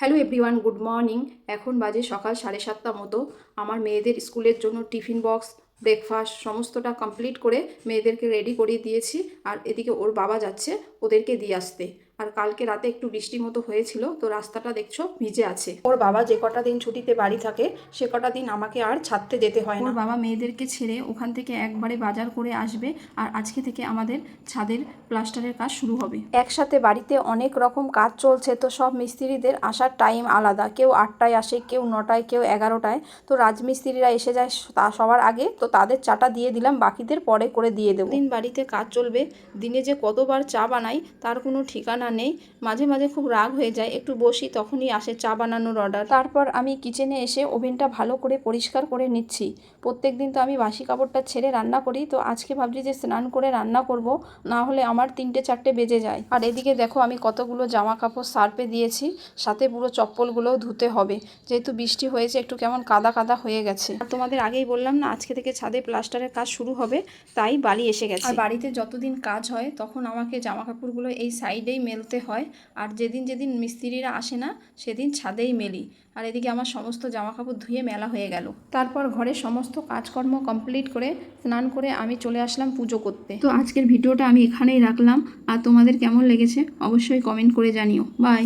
Hello everyone, good morning. এখন বাজে সকাল 7:30 মতো। আমার মেয়েদের স্কুলের জন্য টিফিন বক্স, ব্রেকফাস্ট সমস্তটা কমপ্লিট করে মেয়েদেরকে রেডি করিয়ে দিয়েছি। আর এদিকে ওর বাবা যাচ্ছে ওদেরকে দিয়ে আসতে। আর কালকে রাতে একটু বৃষ্টি মতো হয়েছিল, তো রাস্তাটা দেখছো ভিজে আছে। ওর বাবা যে কটা দিন ছুটিতে বাড়ি থাকে সে কটা দিন আমাকে আর ছাড়তে যেতে হয় না। ওর বাবা মেয়েদেরকে ছেড়ে ওখান থেকে একবারে বাজার করে আসবে। আর আজকে থেকে আমাদের ছাদের প্লাস্টারের কাজ শুরু হবে। একসাথে বাড়িতে অনেক রকম কাজ চলছে, তো সব মিস্ত্রিদের আসার টাইম আলাদা। কেউ 8টায় আসে, কেউ 9টায়, কেউ 11টায়। তো রাজমিস্ত্রিরা এসে যায় সবার আগে, তো তাদের চাটা দিয়ে দিলাম, বাকিদের পরে করে দিয়ে দেবো। দিন বাড়িতে কাজ চলবে, দিনে যে কতবার চা বানাই তার কোনো ঠিকানা নেই। মাঝে মাঝে খুব রাগ হয়ে যায়, একটু বসি তখনই আসে চা বানানোর অর্ডার। তারপর আমি কিচেনে এসে ওভেনটা ভালো করে পরিষ্কার করে নিচ্ছি। প্রত্যেক দিন তো আমি বাসি কাপড়টা ছেড়ে রান্না করি, তো আজকে ভাবছি যে স্নান করে রান্না করব, না হলে আমার 3টে-4টে বেজে যায়। আর এদিকে দেখো আমি কতগুলো জামা কাপড় সার্ফে দিয়েছি, সাথে পুরো চপ্পলগুলোও ধুতে হবে, যেহেতু বৃষ্টি হয়েছে একটু কেমন কাদা কাদা হয়ে গেছে। আর তোমাদের আগেই বললাম না, আজকে থেকে ছাদে প্লাস্টারের কাজ শুরু হবে, তাই বালি এসে গেছে। আর বাড়িতে যতদিন কাজ হয় তখন আমাকে জামা কাপড়গুলো এই সাইডেই মেলতে হয়, আর যেদিন যেদিন মিস্ত্রিরা আসে না সেদিন ছাদেই মেলি। আর এদিকে আমার সমস্ত জামা কাপড় ধুয়ে মেলা হয়ে গেল। তারপর ঘরে সমস্ত কাজকর্ম কমপ্লিট করে স্নান করে আমি চলে আসলাম পুজো করতে। তো আজকের ভিডিওটা আমি এখানেই রাখলাম। আর তোমাদের কেমন লেগেছে অবশ্যই কমেন্ট করে জানিও। বাই।